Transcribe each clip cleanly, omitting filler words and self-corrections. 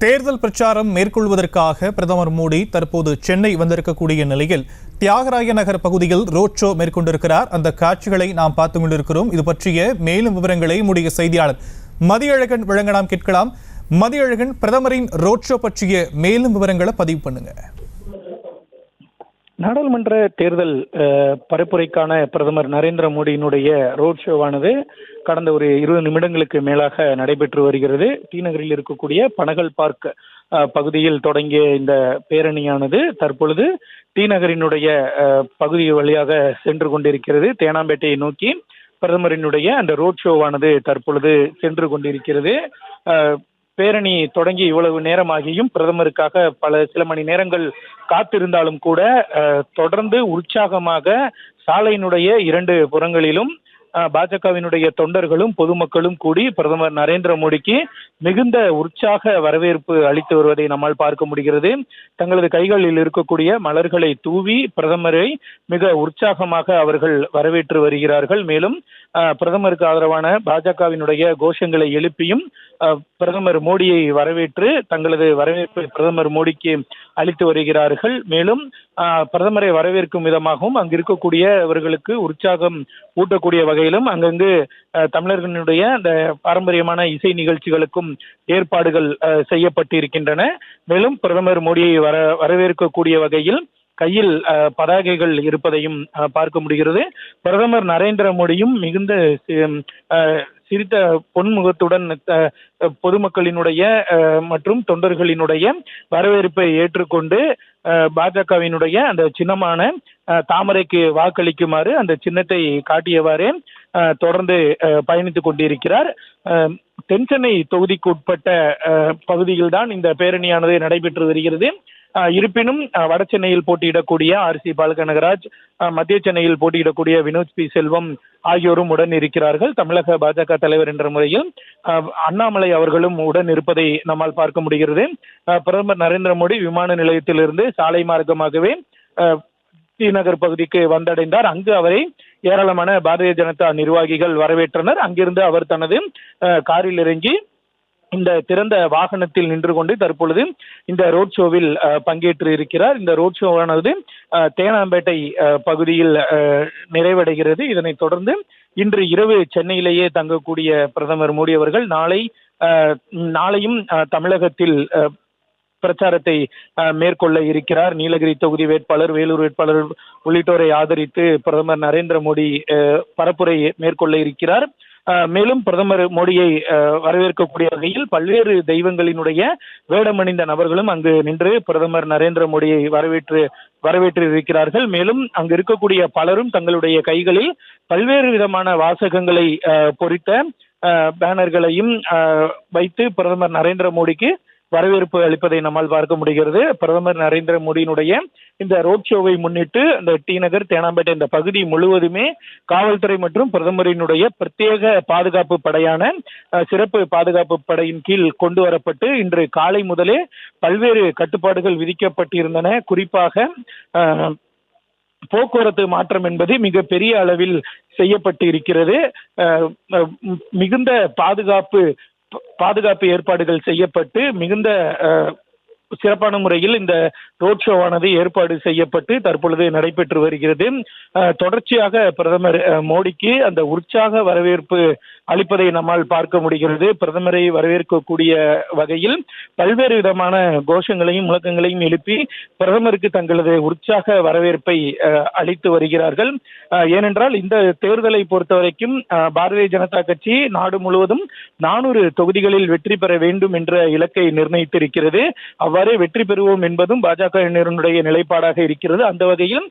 தேர்தல் பிரச்சாரம் மேற்கொள்வதற்காக பிரதமர் மோடி தற்போது சென்னை வந்திருக்கக்கூடிய நிலையில் தியாகராய நகர் பகுதியில் ரோட் ஷோ மேற்கொண்டிருக்கிறார். அந்த காட்சிகளை நாம் பார்த்து கொண்டிருக்கிறோம். இது பற்றிய மேலும் விவரங்களை நம்முடைய செய்தியாளர் மதியழகன் வழங்க நாம் கேட்கலாம். மதியழகன், பிரதமரின் ரோட் ஷோ பற்றிய மேலும் விவரங்களை பதிவு பண்ணுங்க. நாடாளுமன்ற தேர்தல் பரப்புரைக்கான பிரதமர் நரேந்திர மோடியினுடைய ரோட் ஷோவானது கடந்த ஒரு 20 நிமிடங்களுக்கு மேலாக நடைபெற்று வருகிறது. டி நகரில் இருக்கக்கூடிய பனகல் பார்க் பகுதியில் தொடங்கிய இந்த பேரணியானது தற்பொழுது டி நகரினுடைய பகுதி வழியாக சென்று கொண்டிருக்கிறது. தேனாம்பேட்டையை நோக்கி பிரதமரினுடைய அந்த ரோட் ஷோவானது தற்பொழுது சென்று கொண்டிருக்கிறது. பேரணி தொடங்கி இவ்வளவு நேரமாகியும் பிரதமருக்காக சில மணி நேரங்கள் காத்திருந்தாலும் கூட தொடர்ந்து உற்சாகமாக சாலையினுடைய 2 புறங்களிலும் பாஜகவினுடைய தொண்டர்களும் பொதுமக்களும் கூடி பிரதமர் நரேந்திர மோடிக்கு மிகுந்த உற்சாக வரவேற்பு அளித்து வருவதை நம்மால் பார்க்க முடிகிறது. தங்களது கைகளில் இருக்கக்கூடிய மலர்களை தூவி பிரதமரை மிக உற்சாகமாக அவர்கள் வரவேற்று வருகிறார்கள். மேலும் பிரதமருக்கு ஆதரவான பாஜகவினுடைய கோஷங்களை எழுப்பியும் பிரதமர் மோடியை வரவேற்று தங்களது வரவேற்பை பிரதமர் மோடிக்கு அளித்து வருகிறார்கள். மேலும் பிரதமரை வரவேற்கும் விதமாகவும் அங்கு இருக்கக்கூடியவர்களுக்கு உற்சாகம் ஊட்டக்கூடிய வகையிலும் அங்கங்கு தமிழர்களுடைய அந்த பாரம்பரியமான இசை நிகழ்ச்சிகளுக்கும் ஏற்பாடுகள் செய்யப்பட்டிருக்கின்றன. மேலும் பிரதமர் மோடியை வரவேற்கக்கூடிய வகையில் கையில் பதாகைகள் இருப்பதையும் பார்க்க முடிகிறது. பிரதமர் நரேந்திர மோடியும் மிகுந்த சிரித்த பொன்முகத்துடன் பொதுமக்களினுடைய மற்றும் தொண்டர்களினுடைய வரவேற்பை ஏற்றுக்கொண்டு பாஜகவினுடைய அந்த சின்னமான தாமரைக்கு வாக்களிக்குமாறு அந்த சின்னத்தை காட்டியவாறே தொடர்ந்து பயணித்துக் கொண்டிருக்கிறார். தென்சென்னை தொகுதிக்கு உட்பட்ட பகுதியில் தான் இந்த பேரணியானது நடைபெற்று வருகிறது. இருப்பினும் வட சென்னையில் போட்டியிடக்கூடிய RC பாலகனகராஜ், மத்திய சென்னையில் போட்டியிடக்கூடிய வினோத் பி செல்வம் ஆகியோரும் உடன் இருக்கிறார்கள். தமிழக பாஜக தலைவர் என்ற முறையில் அண்ணாமலை அவர்களும் உடன் இருப்பதை நம்மால் பார்க்க முடிகிறது. பிரதமர் நரேந்திர மோடி விமான நிலையத்திலிருந்து சாலை மார்க்கமாகவே டி நகர் பகுதிக்கு வந்தடைந்தார். அங்கு அவரை ஏராளமான பாரதிய ஜனதா நிர்வாகிகள் வரவேற்றனர். அங்கிருந்து அவர் தனது காரில் இறங்கி இந்த திறந்த வாகனத்தில் நின்று கொண்டு தற்பொழுது இந்த ரோட் ஷோவில் பங்கேற்று இருக்கிறார். இந்த ரோட் ஷோவானது தேனாம்பேட்டை பகுதியில் நிறைவடைகிறது. இதனைத் தொடர்ந்து இன்று இரவு சென்னையிலேயே தங்கக்கூடிய பிரதமர் மோடி அவர்கள் நாளையும் தமிழகத்தில் பிரச்சாரத்தை மேற்கொள்ள இருக்கிறார். நீலகிரி தொகுதி வேட்பாளர், வேலூர் வேட்பாளர் உள்ளிட்டோரை ஆதரித்து பிரதமர் நரேந்திர மோடி பரப்புரை மேற்கொள்ள இருக்கிறார். மேலும் பிரதமர் மோடியை வரவேற்கக்கூடிய வகையில் பல்வேறு தெய்வங்களினுடைய வேடமணிந்த நபர்களும் அங்கு நின்று பிரதமர் நரேந்திர மோடியை வரவேற்று இருக்கிறார்கள். மேலும் அங்கு இருக்கக்கூடிய பலரும் தங்களுடைய கைகளில் பல்வேறு விதமான வாசகங்களை பொறித்த பேனர்களையும் வைத்து பிரதமர் நரேந்திர மோடிக்கு வரவேற்பு அளிப்பதை நம்மால் பார்க்க முடிகிறது. பிரதமர் நரேந்திர மோடியினுடைய இந்த ரோட் ஷோவை முன்னிட்டு இந்த டி நகர், தேனாம்பேட்டை இந்த பகுதி முழுவதுமே காவல்துறை மற்றும் பிரதமரினுடைய பிரத்யேக பாதுகாப்பு படையான சிறப்பு பாதுகாப்பு படையின் கீழ் கொண்டு வரப்பட்டு இன்று காலை முதலே பல்வேறு கட்டுப்பாடுகள் விதிக்கப்பட்டிருந்தன. குறிப்பாக போக்குவரத்து மாற்றம் என்பது மிக பெரிய அளவில் செய்யப்பட்டு இருக்கிறது. மிகுந்த பாதுகாப்பு ஏற்பாடுகள் செய்யப்பட்டு மிகுந்த சிறப்பான முறையில் இந்த ரோட் ஷோவானது ஏற்பாடு செய்யப்பட்டு தற்பொழுது நடைபெற்று வருகிறது. தொடர்ச்சியாக பிரதமர் மோடிக்கு அந்த உற்சாக வரவேற்பு அளிப்பதை நம்மால் பார்க்க முடிகிறது. பிரதமரை வரவேற்கக்கூடிய வகையில் பல்வேறு விதமான கோஷங்களையும் முழக்கங்களையும் எழுப்பி பிரதமருக்கு தங்களது உற்சாக வரவேற்பை அளித்து வருகிறார்கள். ஏனென்றால் இந்த தேர்தலை பொறுத்த வரைக்கும் பாரதிய ஜனதா கட்சி நாடு முழுவதும் 400 தொகுதிகளில் வெற்றி பெற வேண்டும் என்ற இலக்கை நிர்ணயித்திருக்கிறது. அவ்வாறே வெற்றி பெறுவோம் என்பதும் பாஜகவினருடைய நிலைப்பாடாக இருக்கிறது. அந்த வகையில்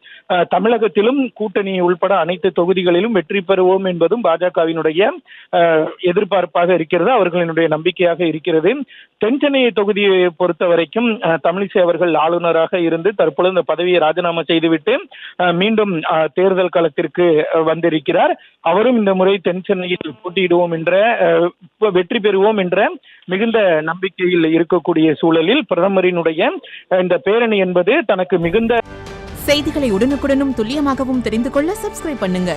தமிழகத்திலும் கூட்டணி உள்பட அனைத்து தொகுதிகளிலும் வெற்றி பெறுவோம் என்பதும் பாஜகவினுடைய எதிர்பார்ப்பாக இருக்கிறது, அவர்களினுடைய நம்பிக்கையாக இருக்கிறது. தென்சென்னை தொகுதியை பொறுத்த வரைக்கும் தமிழிசை அவர்கள் ஆளுநராக இருந்து தற்பொழுது இந்த பதவியை ராஜினாமா செய்துவிட்டு மீண்டும் தேர்தல் களத்திற்கு வந்திருக்கிறார். அவரும் இந்த முறை தென்சென்னையில் போட்டியிடுவோம் என்ற வெற்றி பெறுவோம் என்ற மிகுந்த நம்பிக்கையில் இருக்கக்கூடிய சூழலில் பிரதமரினுடைய இந்த பேரணி என்பது தனக்கு மிகுந்த செய்திகளை உடனுக்குடனும் துல்லியமாகவும் தெரிந்து கொள்ள சப்ஸ்கிரைப் பண்ணுங்க.